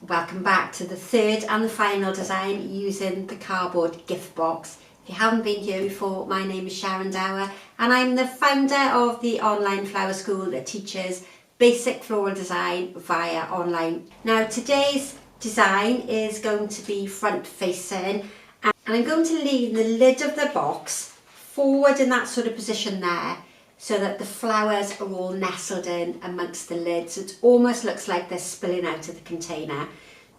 Welcome back to the third and the final design using the cardboard gift box. If you haven't been here before, my name is Sharon Dower and I'm the founder of the online flower school that teaches basic floral design via online. Now today's design is going to be front facing and I'm going to leave the lid of the box forward in that sort of position there, so that the flowers are all nestled in amongst the lid, so it almost looks like they're spilling out of the container.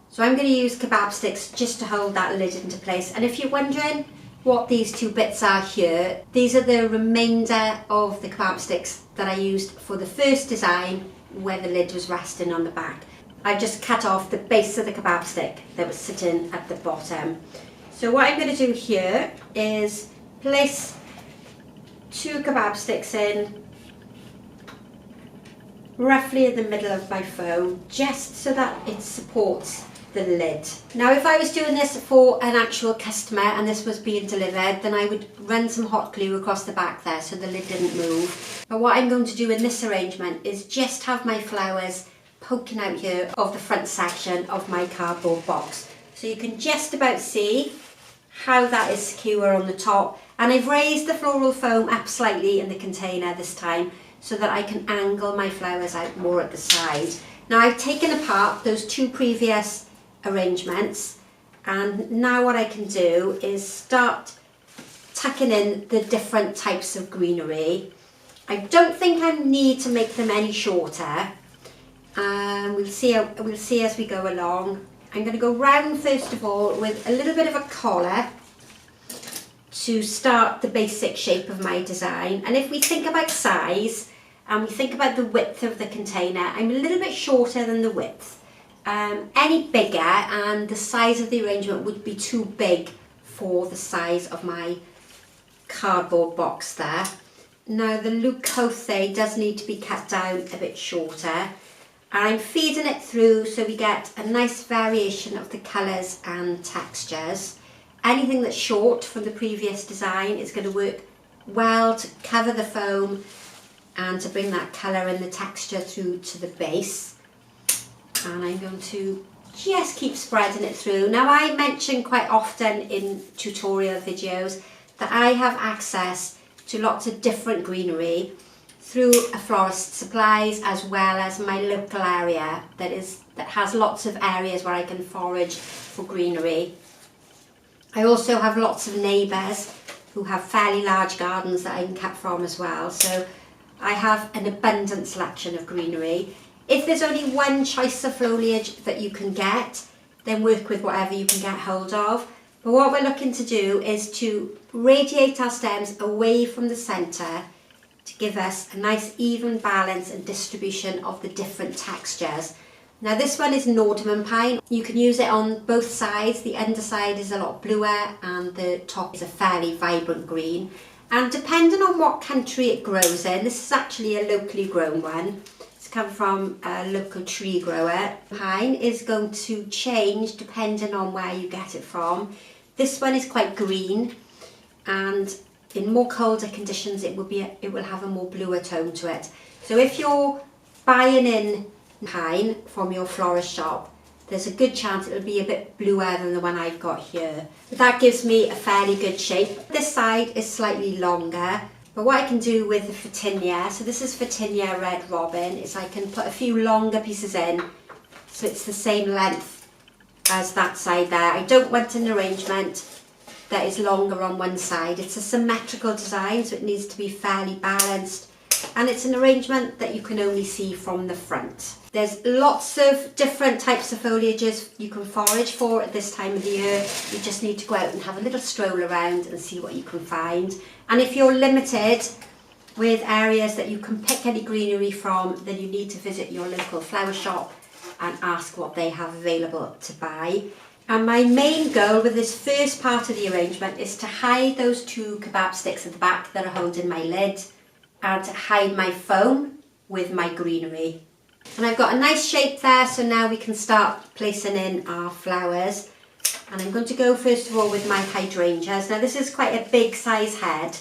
So I'm going to use kebab sticks just to hold that lid into place. And if you're wondering what these two bits are here, these are the remainder of the kebab sticks that I used for the first design where the lid was resting on the back. I've just cut off the base of the kebab stick that was sitting at the bottom. So what I'm going to do here is place 2 kebab sticks in roughly in the middle of my foam, just so that it supports the lid. Now if I was doing this for an actual customer and this was being delivered, then I would run some hot glue across the back there so the lid didn't move. But what I'm going to do in this arrangement is just have my flowers poking out here of the front section of my cardboard box. So you can just about see how that is secure on the top. And I've raised the floral foam up slightly in the container this time so that I can angle my flowers out more at the side. Now I've taken apart those 2 previous arrangements, and now what I can do is start tucking in the different types of greenery. I don't think I need to make them any shorter. We'll see as we go along. I'm going to go round first of all with a little bit of a collar to start the basic shape of my design. And if we think about size and we think about the width of the container, I'm a little bit shorter than the width. Any bigger and the size of the arrangement would be too big for the size of my cardboard box there. Now the leucothe does need to be cut down a bit shorter. I'm feeding it through so we get a nice variation of the colours and textures. Anything that's short from the previous design is going to work well to cover the foam and to bring that colour and the texture through to the base. And I'm going to just keep spreading it through. Now I mention quite often in tutorial videos that I have access to lots of different greenery through a florist supplies, as well as my local area that has lots of areas where I can forage for greenery. I also have lots of neighbours who have fairly large gardens that I can cut from as well, so I have an abundant selection of greenery. If there's only one choice of foliage that you can get, then work with whatever you can get hold of. But what we're looking to do is to radiate our stems away from the centre to give us a nice even balance and distribution of the different textures. Now this one is Nordman pine. You can use it on both sides. The underside is a lot bluer and the top is a fairly vibrant green. And depending on what country it grows in, this is actually a locally grown one. It's come from a local tree grower. Pine is going to change depending on where you get it from. This one is quite green, and in more colder conditions it will have a more bluer tone to it. So if you're buying in pine from your florist shop, there's a good chance it'll be a bit bluer than the one I've got here. But that gives me a fairly good shape. This side is slightly longer, but what I can do with the Photinia, so this is Photinia Red Robin, is I can put a few longer pieces in so it's the same length as that side there. I don't want an arrangement that is longer on one side. It's a symmetrical design, so it needs to be fairly balanced, and it's an arrangement that you can only see from the front. There's lots of different types of foliages you can forage for at this time of the year. You just need to go out and have a little stroll around and see what you can find. And if you're limited with areas that you can pick any greenery from, then you need to visit your local flower shop and ask what they have available to buy. And my main goal with this first part of the arrangement is to hide those 2 kebab sticks at the back that are holding my lid, and to hide my foam with my greenery. And I've got a nice shape there, so now we can start placing in our flowers. And I'm going to go first of all with my hydrangeas. Now this is quite a big size head,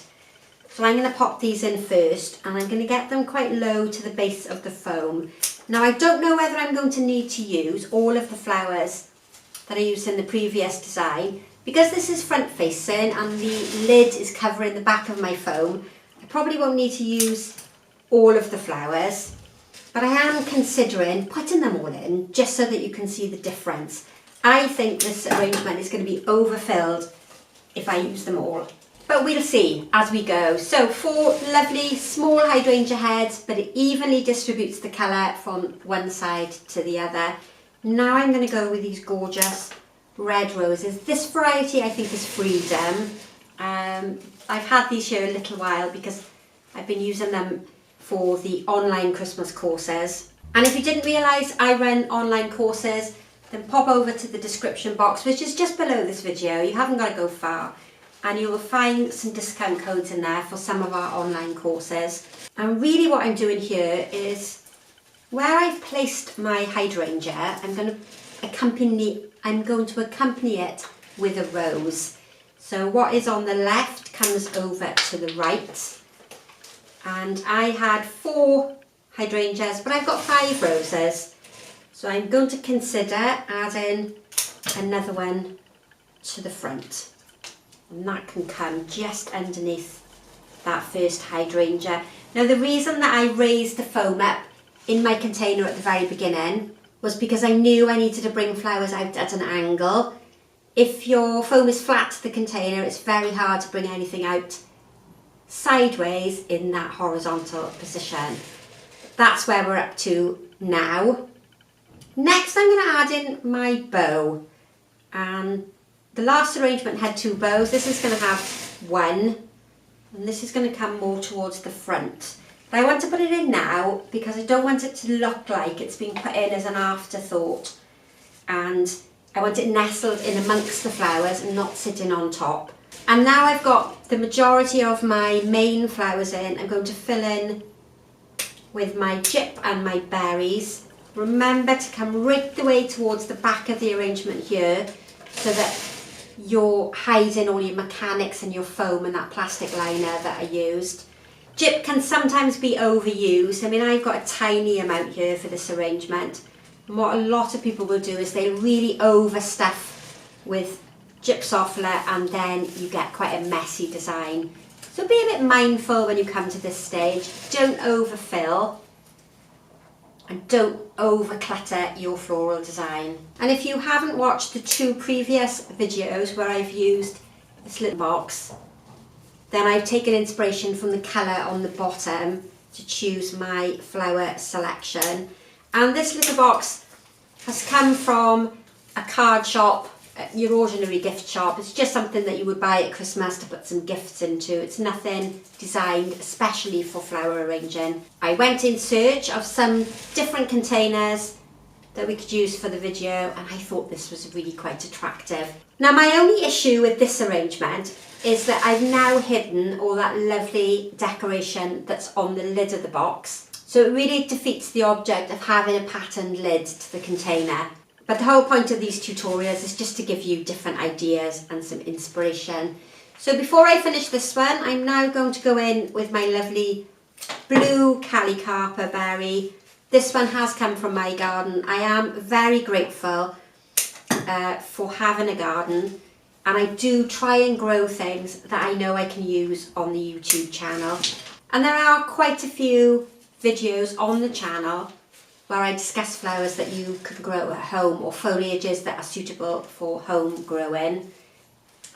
so I'm going to pop these in first, and I'm going to get them quite low to the base of the foam. Now I don't know whether I'm going to need to use all of the flowers that I used in the previous design. Because this is front facing and the lid is covering the back of my foam, I probably won't need to use all of the flowers, but I am considering putting them all in just so that you can see the difference. I think this arrangement is going to be overfilled if I use them all, but we'll see as we go. So 4 lovely small hydrangea heads, but it evenly distributes the colour from one side to the other. Now I'm going to go with these gorgeous red roses. This variety I think is Freedom. I've had these here a little while because I've been using them for the online Christmas courses. And if you didn't realise I run online courses, then pop over to the description box, which is just below this video. You haven't got to go far, and you will find some discount codes in there for some of our online courses. And really what I'm doing here is where I've placed my hydrangea, I'm going to accompany it with a rose. So what is on the left comes over to the right, and I had 4 hydrangeas, but I've got 5 roses, so I'm going to consider adding another one to the front, and that can come just underneath that first hydrangea. Now the reason that I raised the foam up in my container at the very beginning was because I knew I needed to bring flowers out at an angle. If your foam is flat to the container, it's very hard to bring anything out sideways in that horizontal position. That's where we're up to now. Next I'm going to add in my bow, and the last arrangement had 2 bows. This is going to have 1, and this is going to come more towards the front. But I want to put it in now because I don't want it to look like it's been put in as an afterthought, and I want it nestled in amongst the flowers and not sitting on top. And now I've got the majority of my main flowers in, I'm going to fill in with my gyp and my berries. Remember to come right the way towards the back of the arrangement here so that you're hiding all your mechanics and your foam and that plastic liner that I used. Gyp can sometimes be overused. I mean, I've got a tiny amount here for this arrangement. And what a lot of people will do is they really overstuff with gypsophila, and then you get quite a messy design. So be a bit mindful when you come to this stage. Don't overfill and don't overclutter your floral design. And if you haven't watched the 2 previous videos where I've used this little box, then I've taken inspiration from the colour on the bottom to choose my flower selection. And this little box has come from a card shop, your ordinary gift shop. It's just something that you would buy at Christmas to put some gifts into. It's nothing designed especially for flower arranging. I went in search of some different containers that we could use for the video, and I thought this was really quite attractive. Now my only issue with this arrangement is that I've now hidden all that lovely decoration that's on the lid of the box. So it really defeats the object of having a patterned lid to the container. But the whole point of these tutorials is just to give you different ideas and some inspiration. So before I finish this one, I'm now going to go in with my lovely blue Calicarpa berry. This one has come from my garden. I am very grateful for having a garden, and I do try and grow things that I know I can use on the YouTube channel. And there are quite a few videos on the channel where I discuss flowers that you can grow at home, or foliages that are suitable for home growing.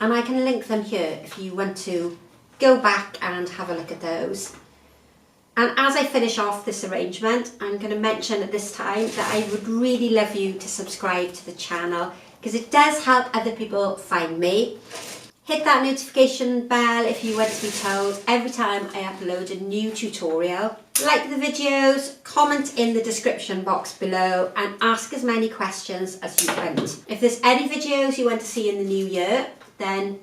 And I can link them here if you want to go back and have a look at those. And as I finish off this arrangement, I'm going to mention at this time that I would really love you to subscribe to the channel, because it does help other people find me. Hit that notification bell if you want to be told every time I upload a new tutorial. Like the videos, comment in the description box below, and ask as many questions as you want. If there's any videos you want to see in the new year, then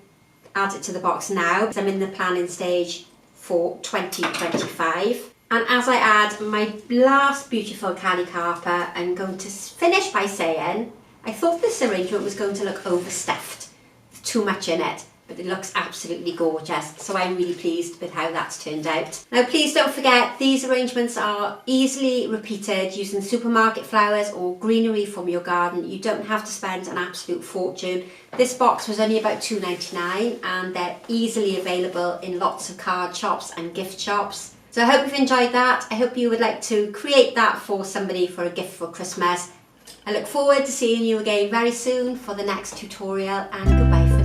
add it to the box now, because I'm in the planning stage for 2025. And as I add my last beautiful Calicarpa, I'm going to finish by saying I thought this arrangement was going to look overstuffed, too much in it. but it looks absolutely gorgeous. So I'm really pleased with how that's turned out. Now please don't forget, these arrangements are easily repeated using supermarket flowers or greenery from your garden. You don't have to spend an absolute fortune. This box was only about £2.99 and they're easily available in lots of card shops and gift shops. So I hope you've enjoyed that. I hope you would like to create that for somebody for a gift for Christmas. I look forward to seeing you again very soon for the next tutorial, and goodbye.